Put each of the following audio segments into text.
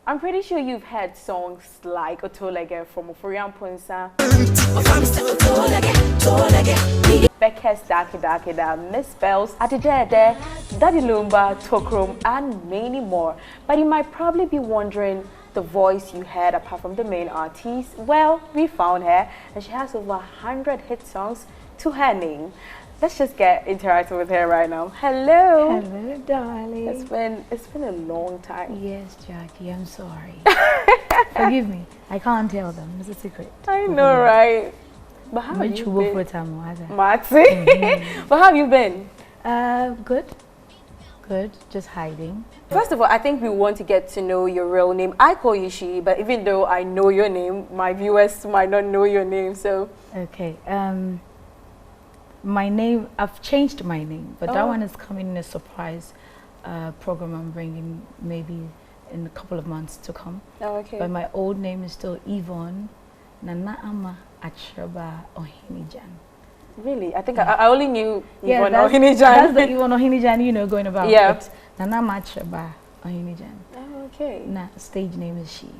I'm pretty sure you've heard songs like Otolege from Oforian Ponsa, Becca's Dakida, mzbel, Adedeede, Daddy Lumba, Tokrom, and many more. But you might probably be wondering the voice you heard apart from the main artist. Well, we found her, and she has over 100 hit songs to her name. Let's just get interactive with her right now. Hello. Hello, darling. It's been a long time. Yes, Jackie, I'm sorry. Forgive me. I can't tell them. It's a secret. I know, right? But how have you been? But how have you been? Good. Good. Just hiding. First of all, I think we want to get to know your real name. I call you She, but even though I know your name, my viewers might not know your name. So okay. My name, I've changed my name, but that one is coming in a surprise program I'm bringing maybe in a couple of months to come. Oh, okay. But my old name is still Yvonne Ohene Djan. Really? I think I only knew Yvonne Ohene Djan. That's the Yvonne Ohene Djan, you know, going about. Yeah. But Ohene Djan. Oh, okay. Stage name is She.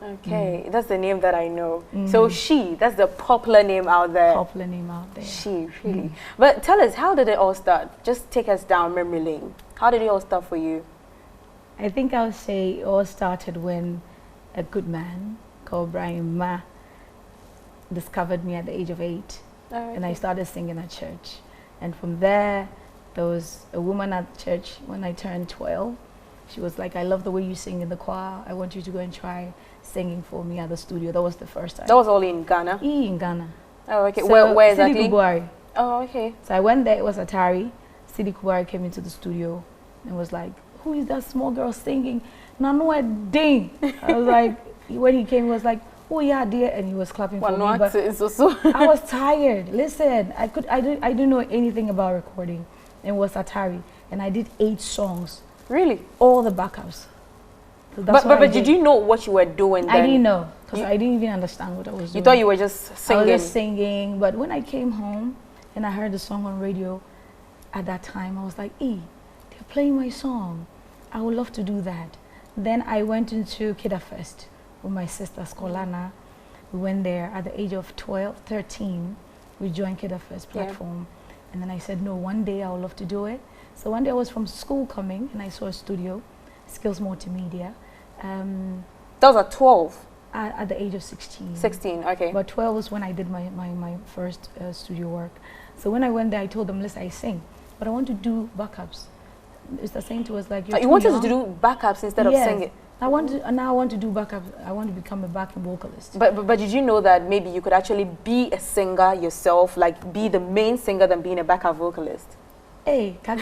Okay, that's the name that I know. So She, that's the popular name out there. Popular name out there. She, really. But tell us, how did it all start? Just take us down memory lane. How did it all start for you? I think I would say it all started when a good man called Brian Ma discovered me at the age of 8. Oh, okay. And I started singing at church. And from there was a woman at church when I turned 12. She was like, I love the way you sing in the choir. I want you to go and try singing for me at the studio. That was the first time. That was all in Ghana? In Ghana. Oh, okay. So Where exactly? Oh, okay. So I went there, it was Atari. Sidi Kubari came into the studio and was like, who is that small girl singing? Nano ding. I was like, when he came, he was like, oh yeah, dear, and he was clapping for me. But I was tired. Listen, I didn't know anything about recording. It was Atari, and I did 8 songs. Really? All the backups. So but did you know what you were doing then? I didn't know, because I didn't even understand what I was doing. You thought you were just singing? I was just singing, but when I came home and I heard the song on radio, at that time I was like, they're playing my song. I would love to do that. Then I went into Kida Fest with my sister Skolana. We went there at the age of 13. We joined Kida Fest platform. Yeah. And then I said, no, one day I would love to do it. So one day I was from school coming and I saw a studio, Skills Multimedia. That was at 12? At the age of 16. 16, okay. But 12 was when I did my first studio work. So when I went there, I told them, listen, I sing, but I want to do backups. Mr. Saint was like, you wanted to do backups instead of singing? Now I want to do backups. I want to become a backing vocalist. But did you know that maybe you could actually be a singer yourself, like be the main singer than being a backup vocalist? Hey, so I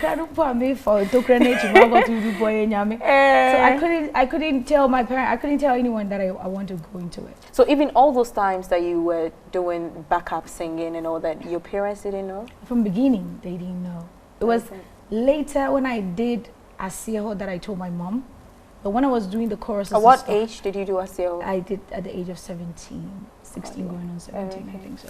couldn't tell my parents, I couldn't tell anyone that I want to go into it. So even all those times that you were doing backup singing and all that, your parents didn't know? From the beginning, they didn't know. It was later when I did Asei that I told my mom. But when I was doing the choruses, at what age did you do Asei? I did at the age of 17, 16 going on 17, I think so.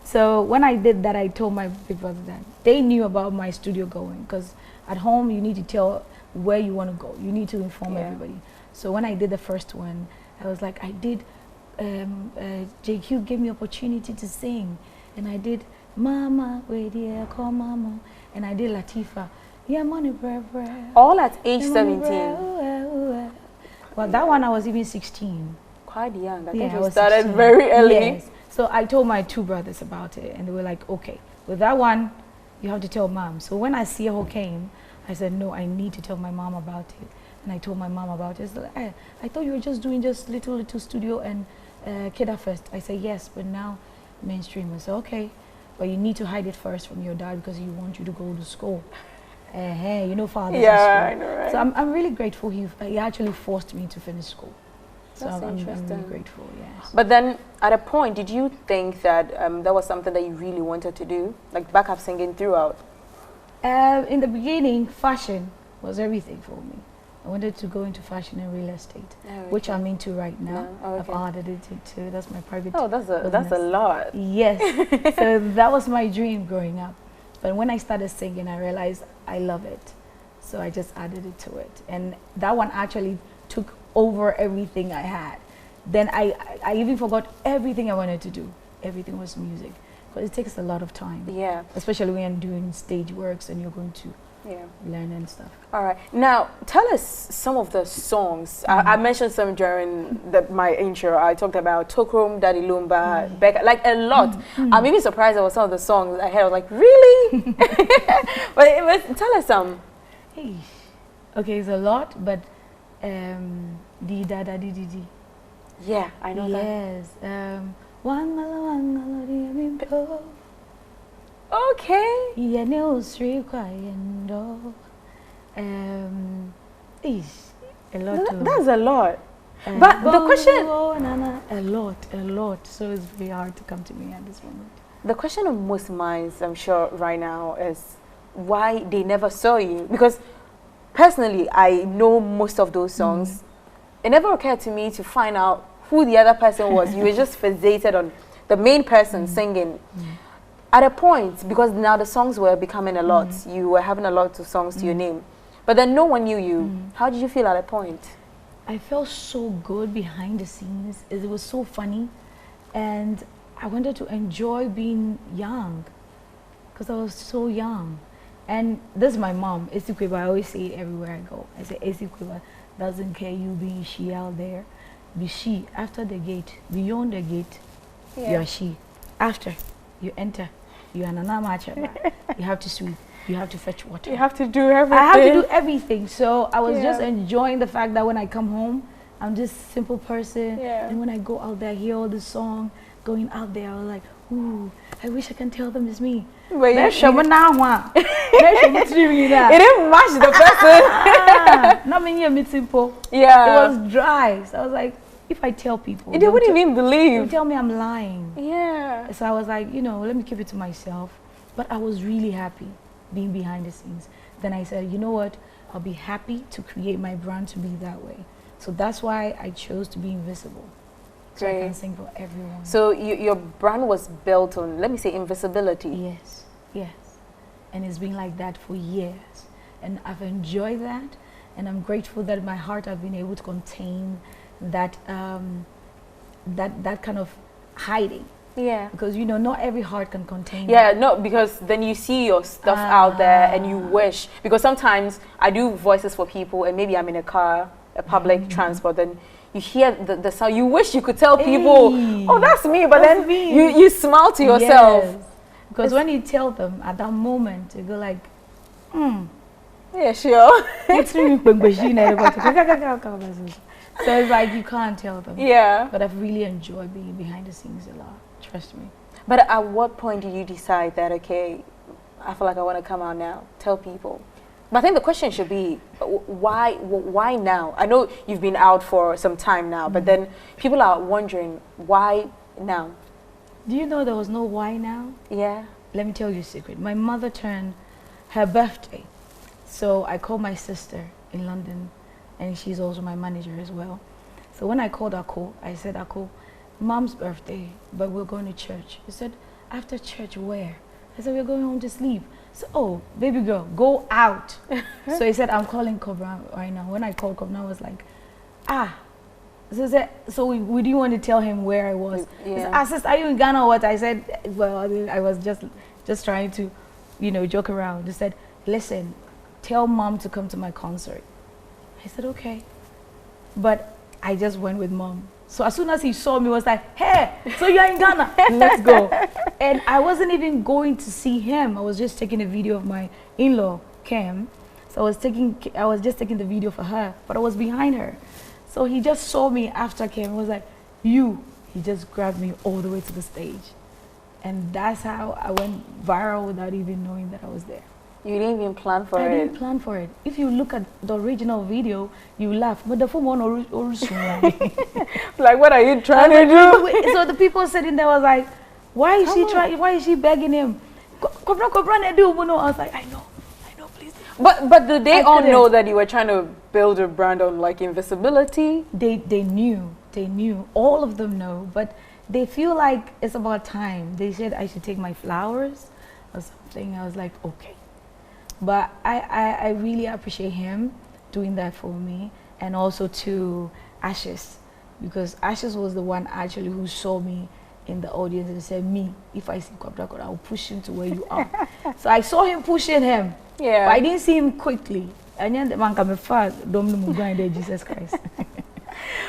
So when I did that, I told my big brother that. They knew about my studio going, because at home you need to tell where you want to go. You need to inform everybody. So when I did the first one, I was like, I did, JQ gave me opportunity to sing. And I did Mama, wait here, call Mama. And I did Latifa. Yeah, money, bra. All at age 17? Well, that one I was even 16. Quite young. I think you started 16. Very early. Yes. So I told my 2 brothers about it, and they were like, okay, with that one, you have to tell mom. So when Asei came, I said, no, I need to tell my mom about it. And I told my mom about it. It's like, hey, I thought you were just doing just little studio and Kida Fest. I said, yes, but now mainstream. I said, okay, but you need to hide it first from your dad because he wants you to go to school. You know, father. Yeah, I know, right? So I'm really grateful. He actually forced me to finish school. That's interesting. I'm really grateful, yes. But then, at a point, did you think that that was something that you really wanted to do? Like backup singing throughout? In the beginning, fashion was everything for me. I wanted to go into fashion and real estate, which I'm into right now. I've added it too. That's my private that's a lot. Yes. So that was my dream growing up. But when I started singing, I realized I love it. So I just added it to it. And that one actually took over everything I had. Then I even forgot everything I wanted to do. Everything was music. Because it takes a lot of time. Yeah. Especially when you're doing stage works and you're going to learn and stuff. All right. Now, tell us some of the songs. I mentioned some during my intro. I talked about Tokrom, Daddy Lumba, Becca, like a lot. I'm even surprised about some of the songs I heard. I was like, really? But tell us some. Hey. Okay, it's a lot, but Di Da Da Di Di Di. Yeah, I know that. Yes. Okay. Yeah, no, Sri Kwayendo. A lot. That's a lot. But the question. A lot. So it's very hard to come to me at this moment. The question on most minds, I'm sure, right now is why they never saw you. Because personally, I know most of those songs. It never occurred to me to find out who the other person was. You were just fixated on the main person singing. At a point, because now the songs were becoming a lot, you were having a lot of songs to your name, but then no one knew you. How did you feel at a point? I felt so good behind the scenes. It was so funny, and I wanted to enjoy being young, because I was so young. And this is my mom, Esikweba. I always say it everywhere I go. I say Esikweba doesn't care you being she out there. Be she. After the gate, beyond the gate, you are she. After you enter, you are Nana Machaba. You have to sweep. You have to fetch water. You have to do everything. I have to do everything. So I was just enjoying the fact that when I come home, I'm just a simple person. And when I go out there, hear all the song, going out there, I was like, ooh, I wish I can tell them it's me. But you it didn't match the person. Not many of simple. Yeah. It was dry. So I was like, if I tell people, they wouldn't even believe. They tell me I'm lying. Yeah. So I was like, you know, let me keep it to myself. But I was really happy being behind the scenes. Then I said, you know what? I'll be happy to create my brand to be that way. So that's why I chose to be invisible. So I can sing for everyone. So your brand was built on, let me say, invisibility. Yes, yes. And it's been like that for years. And I've enjoyed that. And I'm grateful that in my heart I've been able to contain that that kind of hiding. Yeah. Because, you know, not every heart can contain that. No, because then you see your stuff out there and you wish. Because sometimes I do voices for people and maybe I'm in a car, a public transport, then you hear the sound. You wish you could tell people, oh, that's me. But then you smile to yourself. Yes. Because when you tell them at that moment, you go like, yeah, sure. So it's like you can't tell them. Yeah. But I've really enjoyed being behind the scenes a lot. Trust me. But at what point did you decide that, okay, I feel like I want to come out now, tell people? But I think the question should be, why now? I know you've been out for some time now, but then people are wondering, why now? Do you know there was no why now? Yeah. Let me tell you a secret. My mother turned her birthday. So I called my sister in London, and she's also my manager as well. So when I called Ako, I said, Ako, Mom's birthday, but we're going to church. He said, after church, where? I said, we're going home to sleep. So, oh, baby girl, go out. So he said, I'm calling Cobra right now. When I called Cobra, I was like, So we didn't want to tell him where I was. Yeah. He said, are you in Ghana or what? I said, well, I was just trying to, you know, joke around. He said, listen, tell Mom to come to my concert. I said, okay. But I just went with Mom. So as soon as he saw me, he was like, hey, so you're in Ghana, let's go. And I wasn't even going to see him. I was just taking a video of my in-law, Kim. So I was just taking the video for her, but I was behind her. So he just saw me after Kim and was like, he just grabbed me all the way to the stage. And that's how I went viral without even knowing that I was there. You didn't even plan for it? I didn't plan for it. If you look at the original video, you laugh. But the phone one like, what are you trying to do? So the people sitting there was like, why is she begging him? I was like, I know, please. But do they all know that you were trying to build a brand on like invisibility? They knew. All of them know, but they feel like it's about time. They said I should take my flowers or something. I was like, okay. But I really appreciate him doing that for me, and also to Ashes, because Ashes was the one actually who saw me in the audience and said, "Me, if I see Kwabra, I will push him to where you are." So I saw him pushing him. Yeah. But I didn't see him quickly. And then the man came far, Jesus Christ.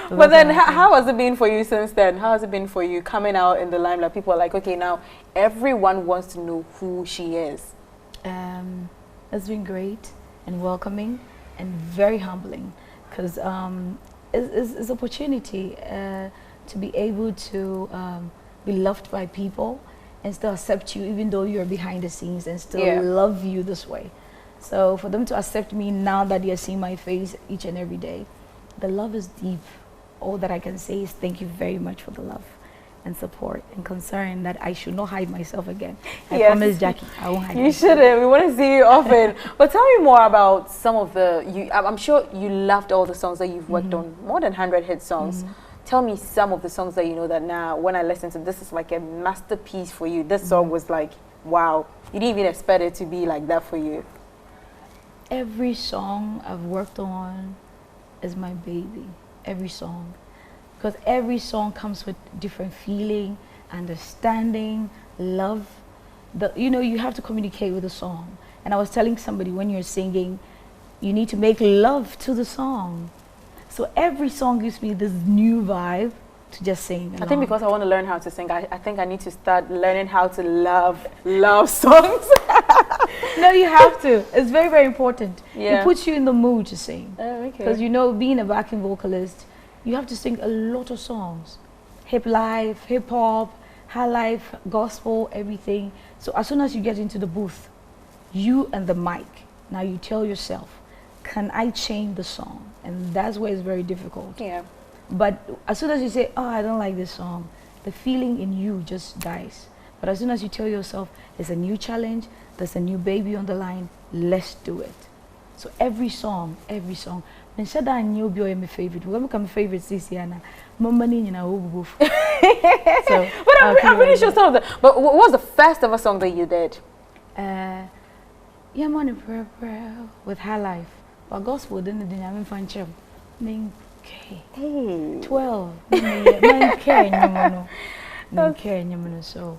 So but then, how has it been for you since then? How has it been for you coming out in the limelight? People are like, okay, now everyone wants to know who she is. It's been great and welcoming and very humbling, because it's opportunity to be able to be loved by people and still accept you even though you're behind the scenes and still love you this way. So for them to accept me now that they are seeing my face each and every day, the love is deep. All that I can say is thank you very much for the love and support and concern that I should not hide myself again. I promise, Jackie, I won't hide myself. You shouldn't. We want to see you often. But tell me more about some of I'm sure you loved all the songs that you've worked on, more than 100 hit songs. Tell me some of the songs that you know that now, when I listen to this, is like a masterpiece for you. This song was like, wow. You didn't even expect it to be like that for you. Every song I've worked on is my baby. Every song. Because every song comes with different feeling, understanding, love. You have to communicate with the song. And I was telling somebody, when you're singing, you need to make love to the song. So every song gives me this new vibe to just sing along. I think because I want to learn how to sing, I think I need to start learning how to love songs. No, you have to. It's very, very important. Yeah. It puts you in the mood to sing. Oh, okay. Because being a backing vocalist, you have to sing a lot of songs. Hip life, hip hop, high life, gospel, everything. So as soon as you get into the booth, you and the mic, now you tell yourself, can I change the song? And that's where it's very difficult. Yeah. But as soon as you say, oh, I don't like this song, the feeling in you just dies. But as soon as you tell yourself, there's a new challenge, there's a new baby on the line, let's do it. So every song. When said I knew be my favorite, we're become favorite this year now. Money in our booth. So, but I'm pretty sure some of the. But what was the first ever song that you did? Yeah, money prayer with High Life. But gospel didn't I'm find chum. Hey. 12. So.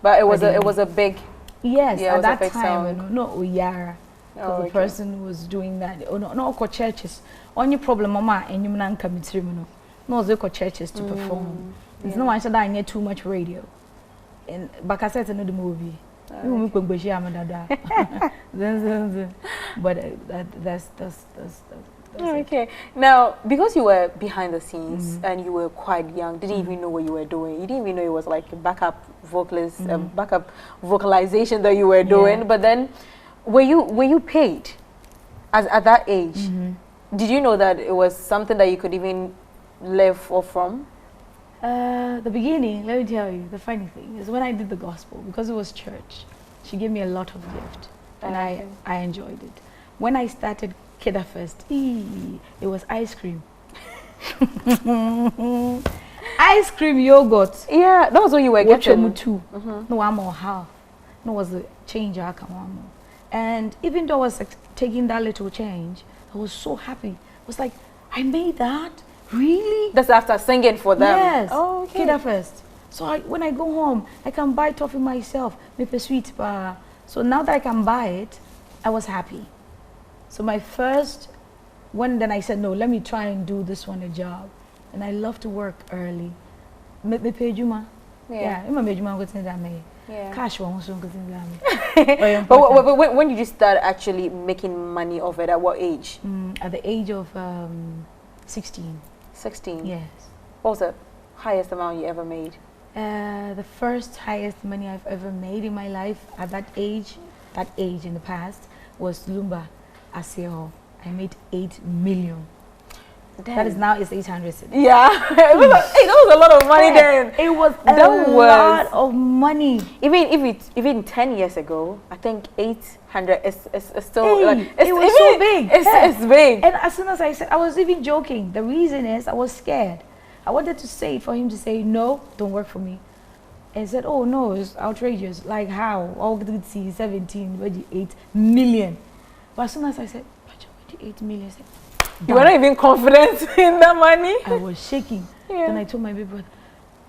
But it was a big. Yes, yeah, at that time, song. no Uyara. Because the person was doing that. Oh, no, churches. Only problem, Mama, and you man come to no, they churches to perform. There's no one said I need too much radio. And but I said another movie. But that's okay. Now, because you were behind the scenes and you were quite young, didn't even know what you were doing. You didn't even know it was like a backup vocalist, backup vocalization that you were doing. But then, were you paid at that age? Did you know that it was something that you could even live off from? The beginning, let me tell you, the funny thing is when I did the gospel, because it was church, she gave me a lot of gift, and I enjoyed it. When I started Kidda Fest, it was ice cream. Ice cream yogurt. Yeah, that was what you were getting. No, I'm more how. No, was the change I come on. And even though I was taking that little change, I was so happy. I was like, I made that. Really? That's after singing for them. Yes. Oh, okay. Kidda Fest. So when I go home, I can buy toffee myself, make a sweet bar. So now that I can buy it, I was happy. So my first, then I said, no, let me try and do this one a job. And I love to work early. Me pay Juma. Yeah. Yeah. Cash one also. But when did you start actually making money off it? At what age? At the age of 16. 16? Yes. What was the highest amount you ever made? The first highest money I've ever made in my life at that age in the past, was lumba, Asei. I made 8 million. Damn. That is now it's 800. Yeah, that was a lot of money then. It was a lot of money. Even 10 years ago, I think 800 is still. It was so big. It's big. And as soon as I said, I was even joking. The reason is I was scared. I wanted to say for him to say no, don't work for me. And he said, oh no, it's outrageous. Like how? All good see 17, 8 million. But as soon as I said, 8 million, I said, You were not even confident in the money? I was shaking. Yeah. Then I told my baby brother,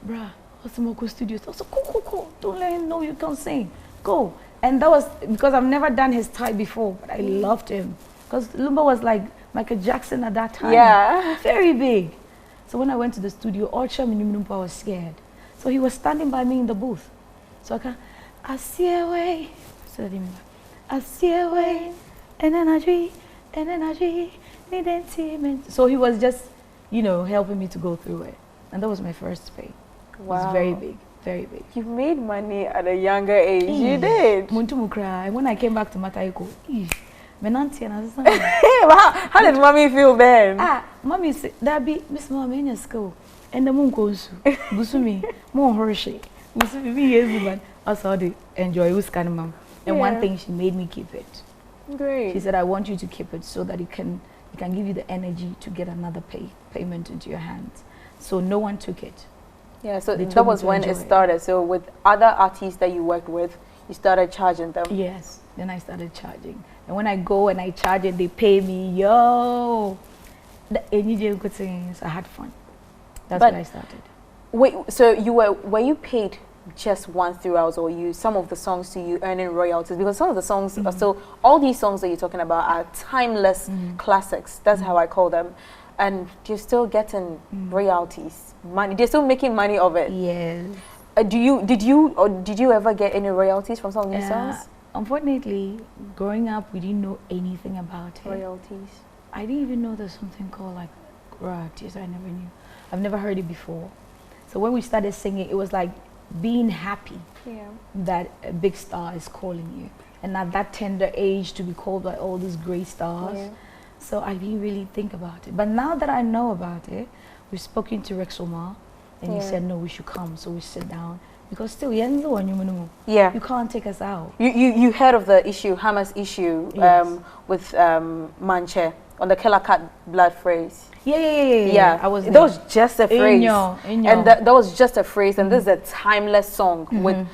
bruh, what's the Moko Studios? I was like, go. Don't let him know you can't sing. Go. And that was because I've never done his type before, but I loved him. Because Lumba was like Michael Jackson at that time. Yeah. Very big. So when I went to the studio, I was scared. So he was standing by me in the booth. So I see a way. I see a way. And energy. So he was just, helping me to go through it. And that was my first pay. Wow. It was very big, very big. You made money at a younger age. You did. Muntu cry. When I came back to Mataiko, how did mommy feel then? Mommy said, that be Miss Mom in your school. And the moon goes, Busumi, more Hershey. Busumi, yes, but I saw the enjoy with kind of mom. And one thing, she made me keep it. Great. She said, I want you to keep it so that it can give you the energy to get another payment into your hands. So no one took it. Yeah, so that was when it started. So with other artists that you worked with, you started charging them? Yes, then I started charging. And when I go and I charge it, they pay me. Yo! So I had fun. That's when I started. Wait, so were you paid just once throughout, or some of the songs to you earning royalties? Because some of the songs are still, all these songs that you're talking about are timeless classics. That's how I call them. And you're still getting royalties, money. They're still making money of it. Yes. Did you ever get any royalties from some of these songs? Unfortunately, growing up, we didn't know anything about it. Royalties. I didn't even know there's something called like Grad. Yes, I never knew. I've never heard it before. So when we started singing, it was like being happy that a big star is calling you. And at that tender age, to be called by all these great stars. Yeah. So I didn't really think about it. But now that I know about it, we've spoken to Rex Omar, and he said, no, we should come. So we sit down. Because still, you can't take us out. You heard of the issue, Hamas issue, with Manche on the Killer Cat blood phrase. Yeah. I was there. That was just a phrase. And that was just a phrase. And this is a timeless song with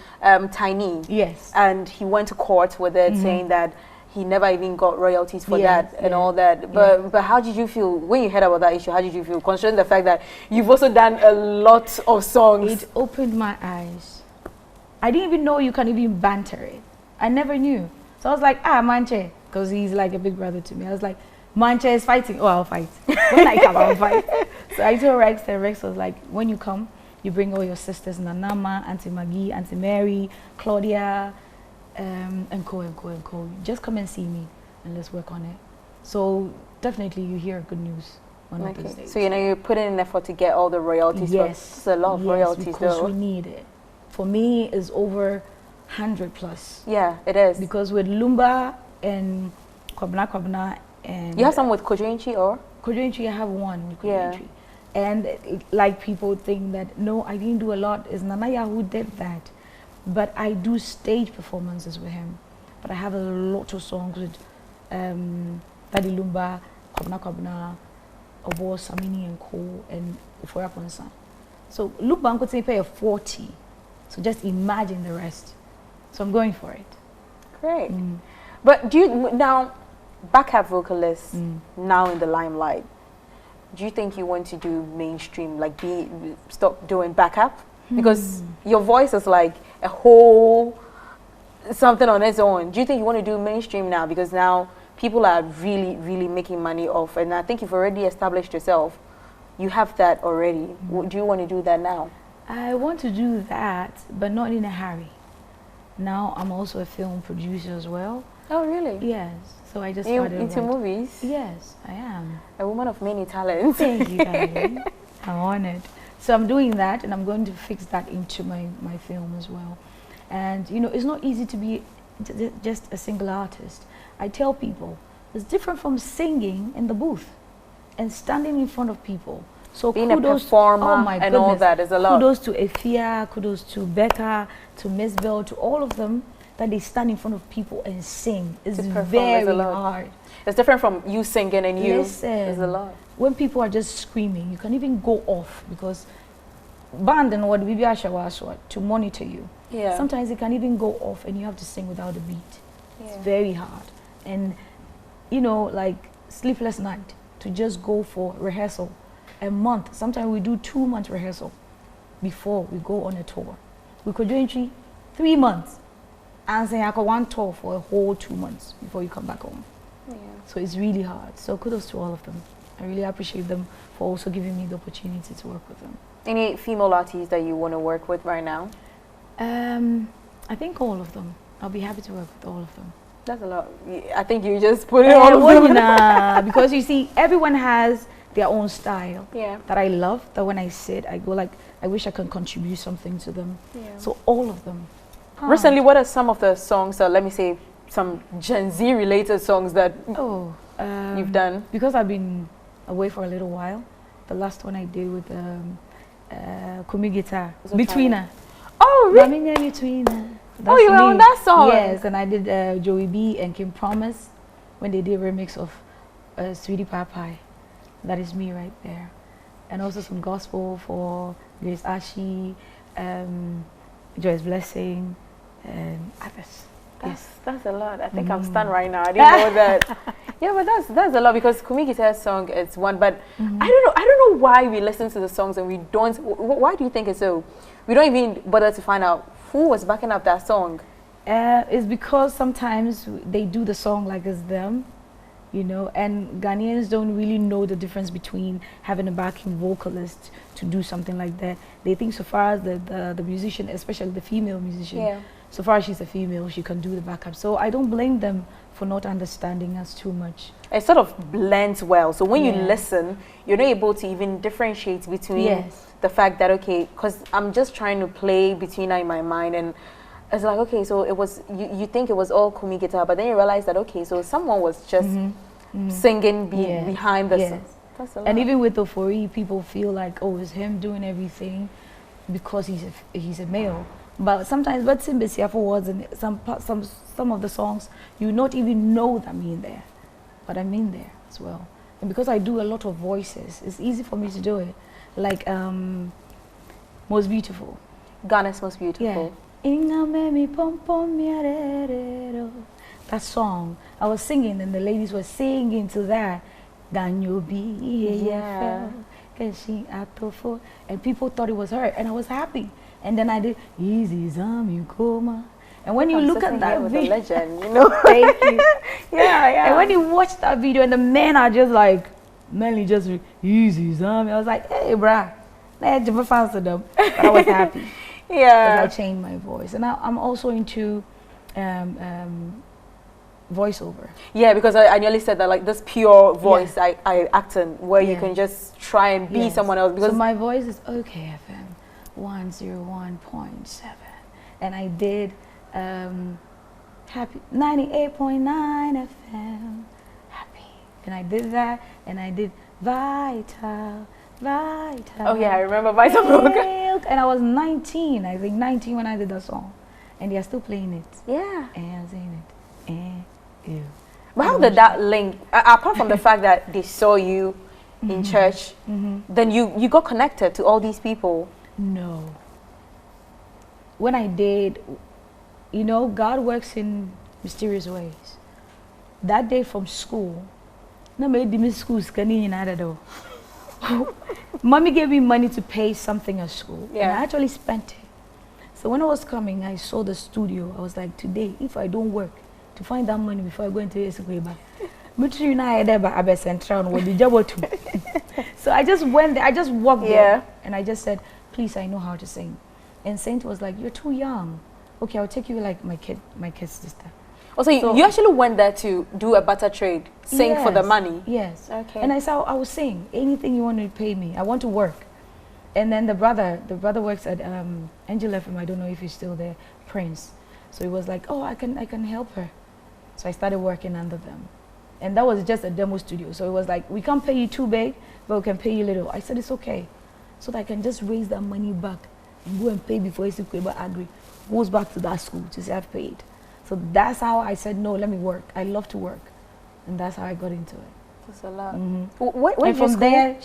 Tiny. Yes. And he went to court with it, saying that he never even got royalties for that and all that. But how did you feel when you heard about that issue? How did you feel, considering the fact that you've also done a lot of songs? It opened my eyes. I didn't even know you can even banter it. I never knew. So I was like, Manche, because he's like a big brother to me. I was like, Manche is fighting. Oh, I'll fight. When I come, I'll fight. So I told Rex, and Rex was like, when you come, you bring all your sisters, Nanama, Auntie Maggie, Auntie Mary, Claudia, and co. Just come and see me and let's work on it. So definitely you hear good news one of these days. So you're putting in effort to get all the royalties. Yes. It's a lot of royalties because though. we need it. For me, it's over 100 plus. Yeah, it is. Because with Lumba and Kwabna and... You have some with Kojoinchi or? Kojoinchi, I have one with Kojoinchi. And like people think that, no, I didn't do a lot. It's Nanaya who did that. But I do stage performances with him. But I have a lot of songs with Daddy Lumba, Kwabna, Obo, Samini and Co. and Ufoya Ponsa. So Lumba could say pay a 40. So just imagine the rest. So I'm going for it. Great. But do you, now, backup vocalist, now in the limelight, do you think you want to do mainstream, like stop doing backup? Because your voice is like a whole something on its own. Do you think you want to do mainstream now? Because now people are really, really making money off, and I think you've already established yourself. You have that already. Do you want to do that now? I want to do that, but not in a hurry. Now I'm also a film producer as well. Oh, really? Yes. So I just started into movies? Yes, I am. A woman of many talents. Thank you, darling. I'm honored. So I'm doing that, and I'm going to fix that into my film as well. And you know, it's not easy to be just a single artist. I tell people, it's different from singing in the booth and standing in front of people. So being a performer and all that is a lot. Kudos to Efia, kudos to Becca, to mzbel, to all of them, that they stand in front of people and sing. It's very hard. It's different from you singing and you. Listen, it's a lot. When people are just screaming, you can even go off because band and what to monitor you. Yeah. Sometimes it can even go off and you have to sing without a beat. Yeah. It's very hard. And you know, like Sleepless Night, to just go for rehearsal a month. Sometimes we do 2 months rehearsal before we go on a tour. We could do entry 3 months and say I could one tour for a whole 2 months before you come back home. Yeah. So it's really hard. So kudos to all of them. I really appreciate them for also giving me the opportunity to work with them. Any female artists that you want to work with right now? I think all of them. I'll be happy to work with all of them. That's a lot. I think you just put it all of them. Nah, because you see, everyone has their own style. Yeah. That I love. That when I sit, I go like, I wish I can contribute something to them. Yeah. So all of them. Recently, what are some of the songs, let me say, some Gen Z related songs that you've done? Because I've been away for a little while. The last one I did with Kumi Guitar, Between Her. Oh, really? Between Her. Oh, you were on that song? Yes, and I did Joey B and Kim Promise when they did a remix of Sweetie Pie Pie. That is me right there. And also some gospel for Grace Ashi, Joyce Blessing, and others. That's a lot. I think I'm stunned right now. I didn't know that. Yeah, but that's a lot because Kumi Guitar's song is one, but I don't know why we listen to the songs and we don't. Why do you think it's so? We don't even bother to find out who was backing up that song. It's because sometimes they do the song like it's them, you know, and Ghanaians don't really know the difference between having a backing vocalist to do something like that. They think so far as the musician, especially the female musician, so far as she's a female, she can do the backup. So I don't blame them for not understanding us too much. It sort of blends well. So when you listen, you're not able to even differentiate between the fact that, okay, because I'm just trying to play Between Her in my mind, and it's like, okay, so it was, you think it was all Kumi Guitar, but then you realize that, okay, so someone was just singing behind the song. That's a lot. And even with the 4E, people feel like, oh, it's him doing everything because he's a male. But sometimes, but Simbisi for words and some of the songs, you not even know that I'm in there, but I'm in there as well. And because I do a lot of voices, it's easy for me to do it. Like Most Beautiful. Ghana's Most Beautiful. Yeah. That song, I was singing and the ladies were singing to that. And people thought it was her, and I was happy. And then I did Easy Zami Koma. And when you look at that video, legend, you know. Thank you. Yeah. And when you watch that video, and the men are just like, mainly just Easy Zami. I was like, hey, bruh, let's never fancy them. But I was happy. Yeah. Because I changed my voice, and I'm also into voiceover. Yeah, because I nearly said that, like this pure voice I act in, where you can just try and be someone else. Because so my voice is OKFM 101.7, and I did Happy 98.9 FM Happy, and I did that, and I did Vital. Oh yeah, I remember Vital Milk. And I was 19, I think 19 when I did that song, and they are still playing it. Yeah. And I'm saying it. And you. But how did that link? Apart from the fact that they saw you in church, then you got connected to all these people. No. When I did, you know, God works in mysterious ways. That day from school, no made the school scanning in Adedeede. Mommy gave me money to pay something at school, and I actually spent it. So when I was coming, I saw the studio. I was like, today, if I don't work to find that money before I go into Esqueba, so I just went there, I just walked there, and I just said, please, I know how to sing. And Saint was like, you're too young. Okay, I'll take you like my kid's sister. Also, so you actually went there to do a barter trade, sing for the money. Yes. Okay. And I said, I will sing anything you want to pay me. I want to work. And then the brother works at Angel FM. I don't know if he's still there, Prince. So he was like, oh, I can help her. So I started working under them. And that was just a demo studio. So it was like, we can't pay you too big, but we can pay you little. I said, it's okay. So that I can just raise that money back and go and pay before Esqueba agree. Goes back to that school to say I've paid. So that's how I said, no, let me work. I love to work. And that's how I got into it. That's a lot. And from there,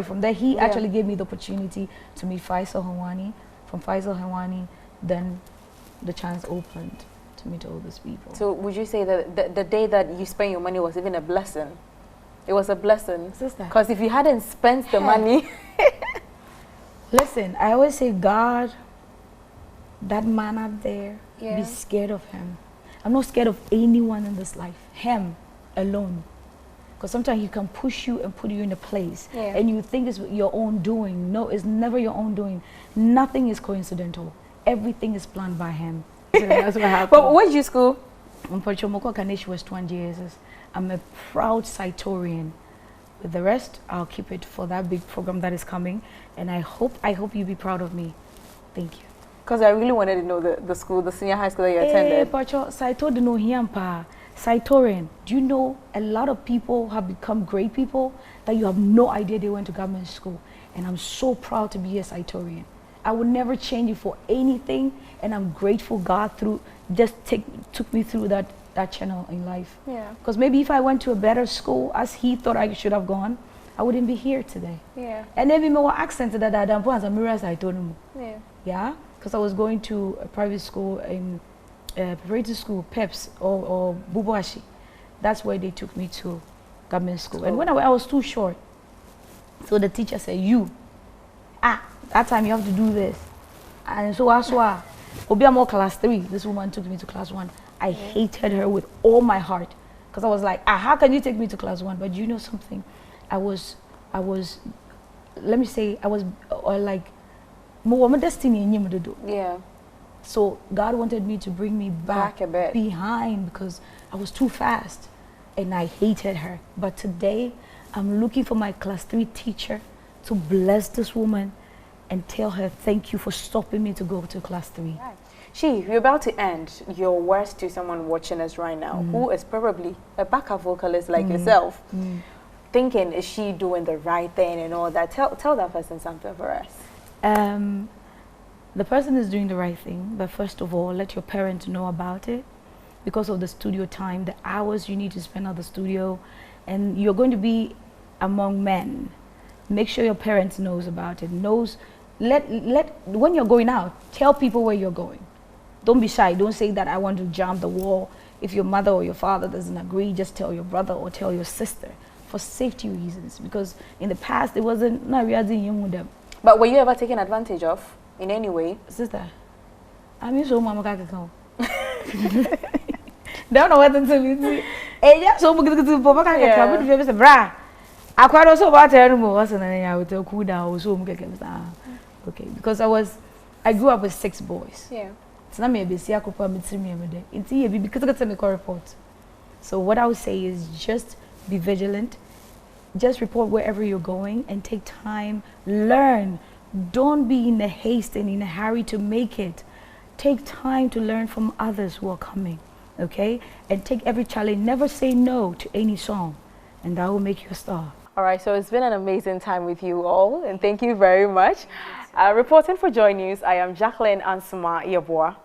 from there, he actually gave me the opportunity to meet Faisal Hawani. From Faisal Hawani, then the chance opened to meet all these people. So would you say that the day that you spent your money was even a blessing? It was a blessing. Sister. Because if you hadn't spent the money... Listen, I always say, God, that man up there, be scared of him. I'm not scared of anyone in this life. Him alone. Because sometimes he can push you and put you in a place. And you think it's your own doing. No, it's never your own doing. Nothing is coincidental. Everything is planned by him. So that's what happened. But where'd you school? I'm a proud Saitorian. With the rest, I'll keep it for that big program that is coming. And I hope you'll be proud of me. Thank you. Because I really wanted to know the school, the senior high school that you attended. Saitorian. Do you know a lot of people have become great people that you have no idea they went to government school? And I'm so proud to be a Saitorian. I would never change it for anything, and I'm grateful God took me through that channel in life. Because maybe if I went to a better school as he thought I should have gone, I wouldn't be here today. And maybe more accent that I don't want because I was going to a private school in preparatory school, PEPS or Bubuashi. That's where they took me to government school. And when I was too short, so the teacher said, that time you have to do this. And so I saw, more class 3. This woman took me to class 1. I hated her with all my heart. Because I was like, how can you take me to class 1? But you know something? I was like, more destiny in you. So God wanted me to bring me back a bit behind because I was too fast and I hated her. But today I'm looking for my class 3 teacher to bless this woman and tell her thank you for stopping me to go to class 3. Right. We're about to end. Your words to someone watching us right now who is probably a backup vocalist like yourself, thinking, is she doing the right thing and all that? Tell that person something for us. The person is doing the right thing, but first of all, let your parents know about it because of the studio time, the hours you need to spend at the studio, and you're going to be among men. Make sure your parents knows about it. When you're going out, tell people where you're going. Don't be shy. Don't say that I want to jump the wall. If your mother or your father doesn't agree, just tell your brother or tell your sister for safety reasons. Because in the past, it wasn't young with them. But were you ever taken advantage of in any way? Sister, I'm used to mama kaka come. Don't know what to tell you. Yeah, so we get to papa kaka come. But if you say, "Bra, I quite also about to remove us and then I would tell cool down." So we get okay, because I grew up with 6 boys. It's not maybe see I could put me every day. It's here because I got some report. So what I would say is just be vigilant. Just report wherever you're going and take time, learn. Don't be in a haste and in a hurry to make it. Take time to learn from others who are coming, okay? And take every challenge. Never say no to any song, and that will make you a star. All right, so it's been an amazing time with you all, and thank you very much. Reporting for Joy News, I am Jacqueline Ansuma Yeboah.